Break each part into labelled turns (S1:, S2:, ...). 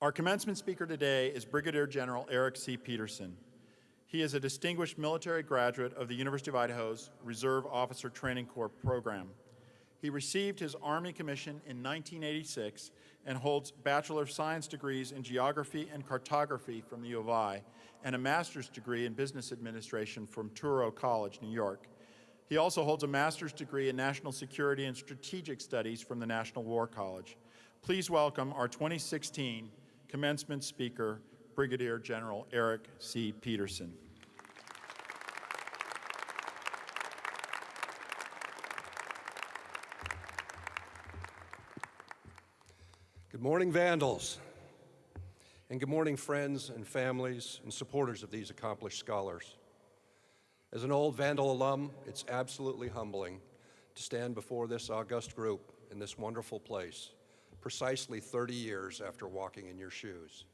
S1: Our commencement speaker today is Brigadier General Erik C. Peterson. He is a distinguished military graduate of the University of Idaho's Reserve Officer Training Corps program. He received his Army commission in 1986 and holds Bachelor of Science degrees in Geography and Cartography from the U of I and a master's degree in Business Administration from Touro College, New York. He also holds a master's degree in National Security and Strategic Studies from the National War College. Please welcome our 2016 commencement speaker, Brigadier General Erik C. Peterson.
S2: Good morning, Vandals, and good morning, friends and families and supporters of these accomplished scholars. As an old Vandal alum, it's absolutely humbling to stand before this august group in this wonderful place, precisely 30 years after walking in your shoes.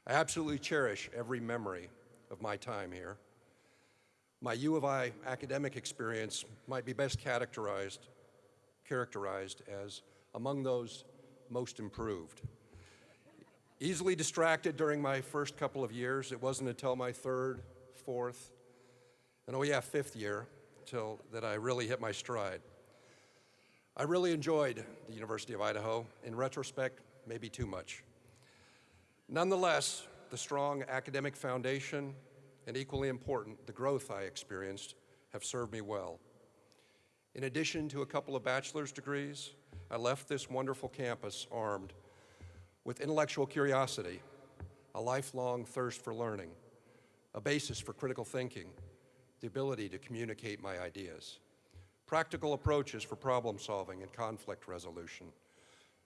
S2: I absolutely cherish every memory of my time here. My U of I academic experience might be best characterized as among those most improved. Easily distracted during my first couple of years, it wasn't until my third, fourth, and fifth year that I really hit my stride. I really enjoyed the University of Idaho. In retrospect, maybe too much. Nonetheless, the strong academic foundation and equally important, the growth I experienced have served me well. In addition to a couple of bachelor's degrees, I left this wonderful campus armed with intellectual curiosity, a lifelong thirst for learning, a basis for critical thinking, the ability to communicate my ideas, practical approaches for problem solving and conflict resolution,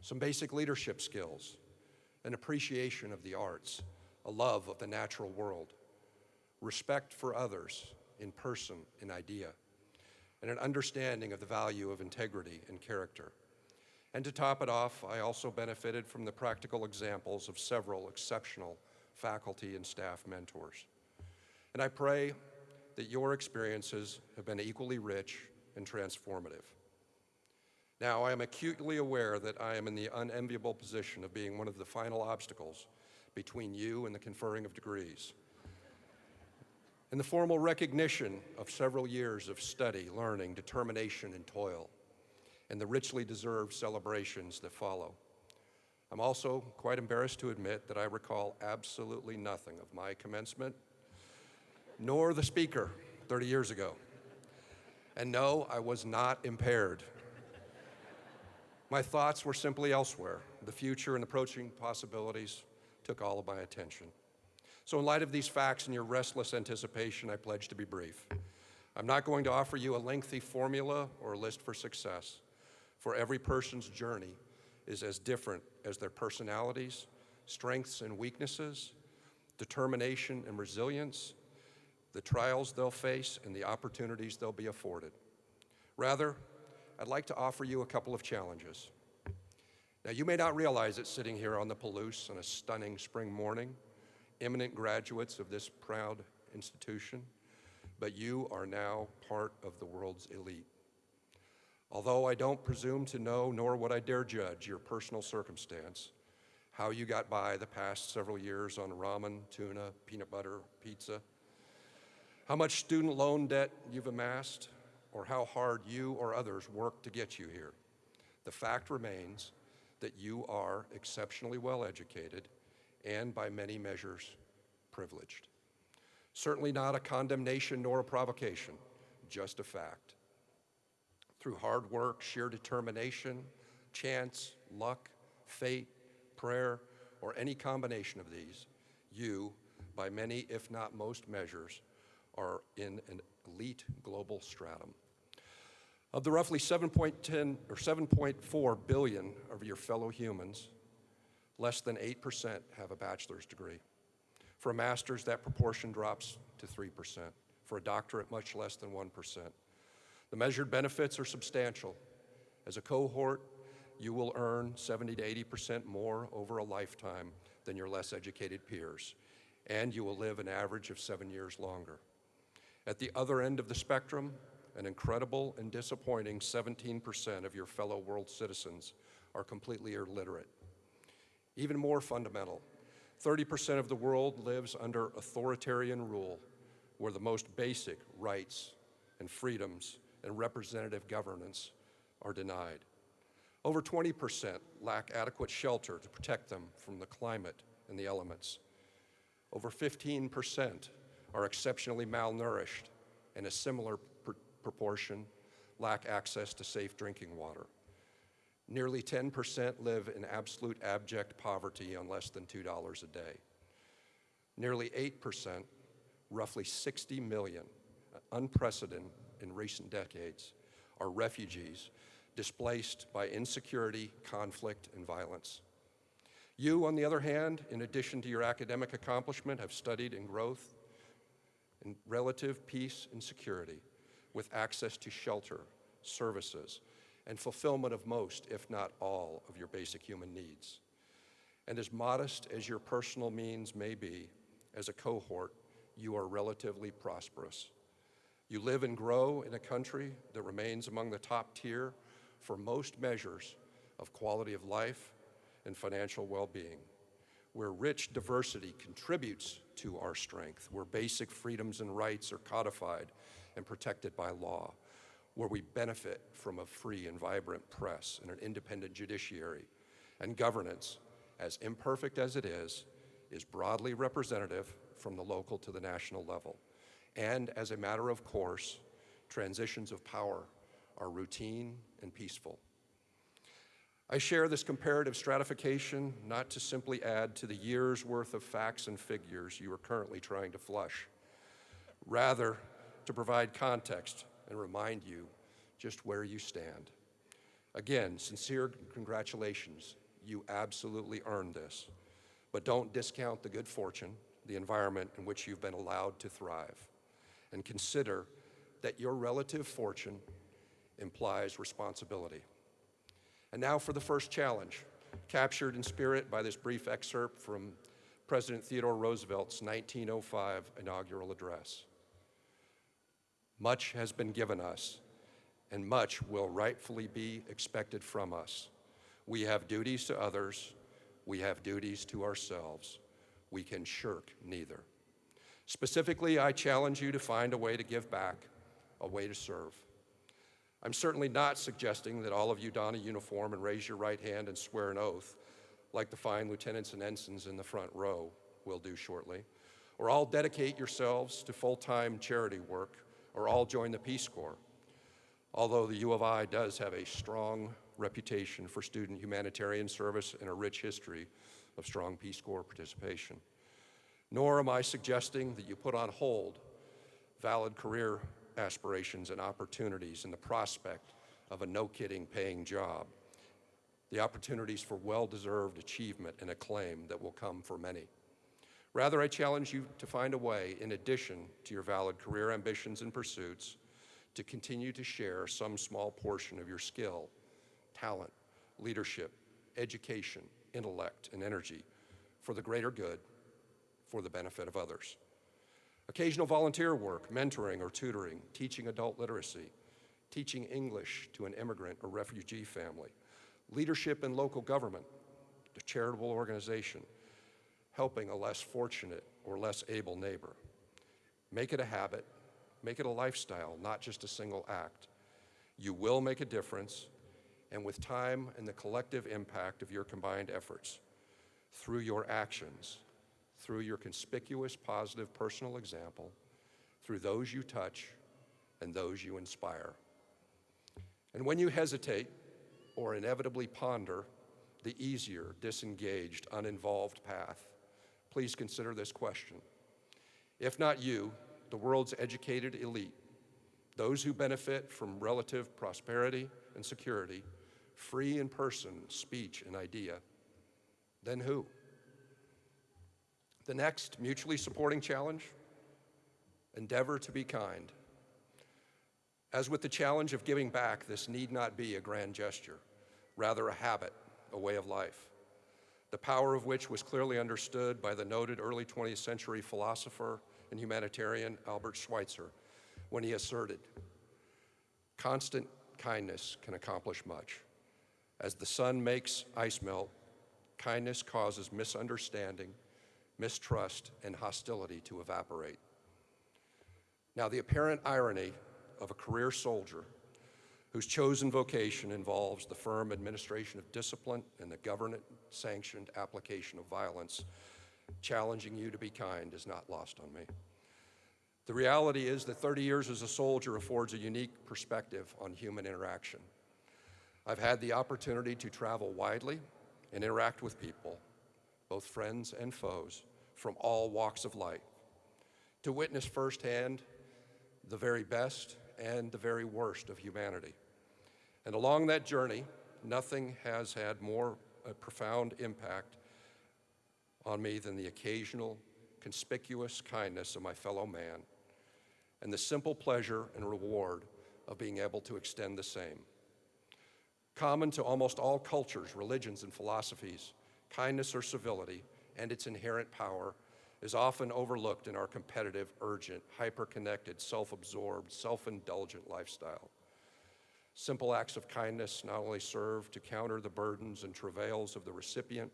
S2: some basic leadership skills, an appreciation of the arts, a love of the natural world, respect for others in person, in idea, and an understanding of the value of integrity and character. And to top it off, I also benefited from the practical examples of several exceptional faculty and staff mentors. And I pray that your experiences have been equally rich and transformative. Now, I am acutely aware that I am in the unenviable position of being one of the final obstacles between you and the conferring of degrees. And the formal recognition of several years of study, learning, determination, and toil, and the richly deserved celebrations that follow. I'm also quite embarrassed to admit that I recall absolutely nothing of my commencement, nor the speaker 30 years ago. And no, I was not impaired. My thoughts were simply elsewhere. The future and approaching possibilities took all of my attention. So in light of these facts and your restless anticipation, I pledge to be brief. I'm not going to offer you a lengthy formula or a list for success, for every person's journey is as different as their personalities, strengths and weaknesses, determination and resilience, the trials they'll face, and the opportunities they'll be afforded. Rather, I'd like to offer you a couple of challenges. Now, you may not realize it sitting here on the Palouse on a stunning spring morning, eminent graduates of this proud institution, but you are now part of the world's elite. Although I don't presume to know, nor would I dare judge your personal circumstance, how you got by the past several years on ramen, tuna, peanut butter, pizza, how much student loan debt you've amassed, or how hard you or others work to get you here. The fact remains that you are exceptionally well educated and by many measures privileged. Certainly not a condemnation nor a provocation, just a fact. Through hard work, sheer determination, chance, luck, fate, prayer, or any combination of these, you, by many if not most measures, are in an elite global stratum. Of the roughly 7.10 or 7.4 billion of your fellow humans, less than 8% have a bachelor's degree. For a master's, that proportion drops to 3%. For a doctorate, much less than 1%. The measured benefits are substantial. As a cohort, you will earn 70 to 80% more over a lifetime than your less educated peers, and you will live an average of 7 years longer. At the other end of the spectrum, an incredible and disappointing 17% of your fellow world citizens are completely illiterate. Even more fundamental, 30% of the world lives under authoritarian rule, where the most basic rights and freedoms and representative governance are denied. Over 20% lack adequate shelter to protect them from the climate and the elements. Over 15% are exceptionally malnourished, and a similar proportion lack access to safe drinking water. Nearly 10% live in absolute abject poverty on less than $2 a day. Nearly 8%, roughly 60 million, unprecedented in recent decades, are refugees displaced by insecurity, conflict, and violence. You, on the other hand, in addition to your academic accomplishment, have studied in growth, in relative peace and security, with access to shelter, services, and fulfillment of most, if not all, of your basic human needs. And as modest as your personal means may be, as a cohort, you are relatively prosperous. You live and grow in a country that remains among the top tier for most measures of quality of life and financial well-being, where rich diversity contributes to our strength, where basic freedoms and rights are codified and protected by law, where we benefit from a free and vibrant press and an independent judiciary, and governance, as imperfect as it is broadly representative from the local to the national level. And as a matter of course, transitions of power are routine and peaceful. I share this comparative stratification not to simply add to the year's worth of facts and figures you are currently trying to flush, rather to provide context and remind you just where you stand. Again, sincere congratulations. You absolutely earned this. But don't discount the good fortune, the environment in which you've been allowed to thrive. And consider that your relative fortune implies responsibility. And now for the first challenge, captured in spirit by this brief excerpt from President Theodore Roosevelt's 1905 inaugural address. Much has been given us, and much will rightfully be expected from us. We have duties to others, we have duties to ourselves. We can shirk neither. Specifically, I challenge you to find a way to give back, a way to serve. I'm certainly not suggesting that all of you don a uniform and raise your right hand and swear an oath, like the fine lieutenants and ensigns in the front row will do shortly, or all dedicate yourselves to full-time charity work, or all join the Peace Corps, although the U of I does have a strong reputation for student humanitarian service and a rich history of strong Peace Corps participation. Nor am I suggesting that you put on hold valid career aspirations and opportunities in the prospect of a no-kidding paying job, the opportunities for well-deserved achievement and acclaim that will come for many. Rather, I challenge you to find a way, in addition to your valid career ambitions and pursuits, to continue to share some small portion of your skill, talent, leadership, education, intellect, and energy for the greater good, for the benefit of others. Occasional volunteer work, mentoring or tutoring, teaching adult literacy, teaching English to an immigrant or refugee family, leadership in local government, a charitable organization, helping a less fortunate or less able neighbor. Make it a habit, make it a lifestyle, not just a single act. You will make a difference, and with time and the collective impact of your combined efforts, through your actions, through your conspicuous positive personal example, through those you touch and those you inspire. And when you hesitate or inevitably ponder the easier, disengaged, uninvolved path, please consider this question. If not you, the world's educated elite, those who benefit from relative prosperity and security, free in person, speech, and idea, then who? The next mutually supporting challenge, endeavor to be kind. As with the challenge of giving back, this need not be a grand gesture, rather a habit, a way of life, the power of which was clearly understood by the noted early 20th century philosopher and humanitarian Albert Schweitzer when he asserted, constant kindness can accomplish much. As the sun makes ice melt, kindness causes misunderstanding, mistrust, and hostility to evaporate. Now, the apparent irony of a career soldier whose chosen vocation involves the firm administration of discipline and the government-sanctioned application of violence, challenging you to be kind, is not lost on me. The reality is that 30 years as a soldier affords a unique perspective on human interaction. I've had the opportunity to travel widely and interact with people, both friends and foes, from all walks of life, to witness firsthand the very best and the very worst of humanity. And along that journey, nothing has had more profound impact on me than the occasional, conspicuous kindness of my fellow man, and the simple pleasure and reward of being able to extend the same. Common to almost all cultures, religions, and philosophies, kindness or civility and its inherent power is often overlooked in our competitive, urgent, hyper-connected, self-absorbed, self-indulgent lifestyle. Simple acts of kindness not only serve to counter the burdens and travails of the recipient,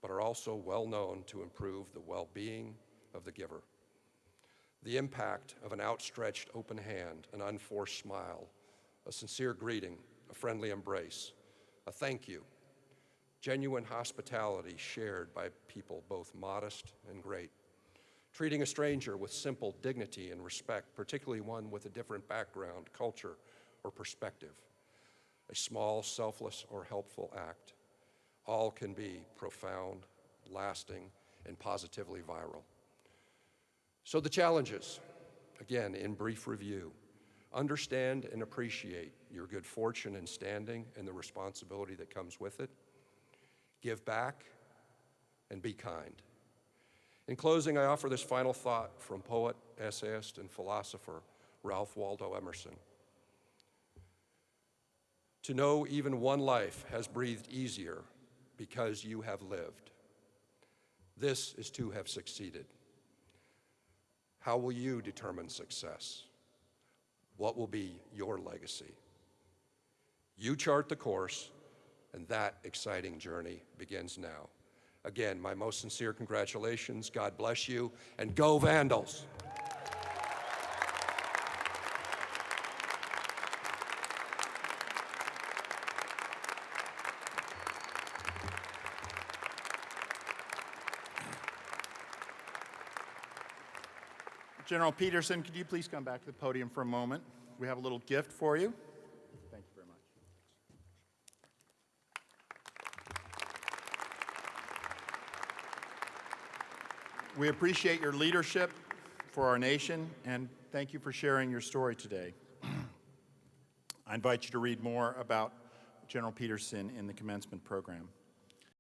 S2: but are also well known to improve the well-being of the giver. The impact of an outstretched open hand, an unforced smile, a sincere greeting, a friendly embrace, a thank you, genuine hospitality shared by people both modest and great, treating a stranger with simple dignity and respect, particularly one with a different background, culture, or perspective, a small, selfless, or helpful act, all can be profound, lasting, and positively viral. So the challenges, again, in brief review: understand and appreciate your good fortune and standing and the responsibility that comes with it. Give back and be kind. In closing, I offer this final thought from poet, essayist, and philosopher Ralph Waldo Emerson. To know even one life has breathed easier because you have lived. This is to have succeeded. How will you determine success? What will be your legacy? You chart the course, and that exciting journey begins now. Again, my most sincere congratulations. God bless you, and go Vandals!
S1: General Peterson, could you please come back to the podium for a moment? We have a little gift for you. Thank you very much. We appreciate your leadership for our nation, and thank you for sharing your story today. I invite you to read more about General Peterson in the commencement program.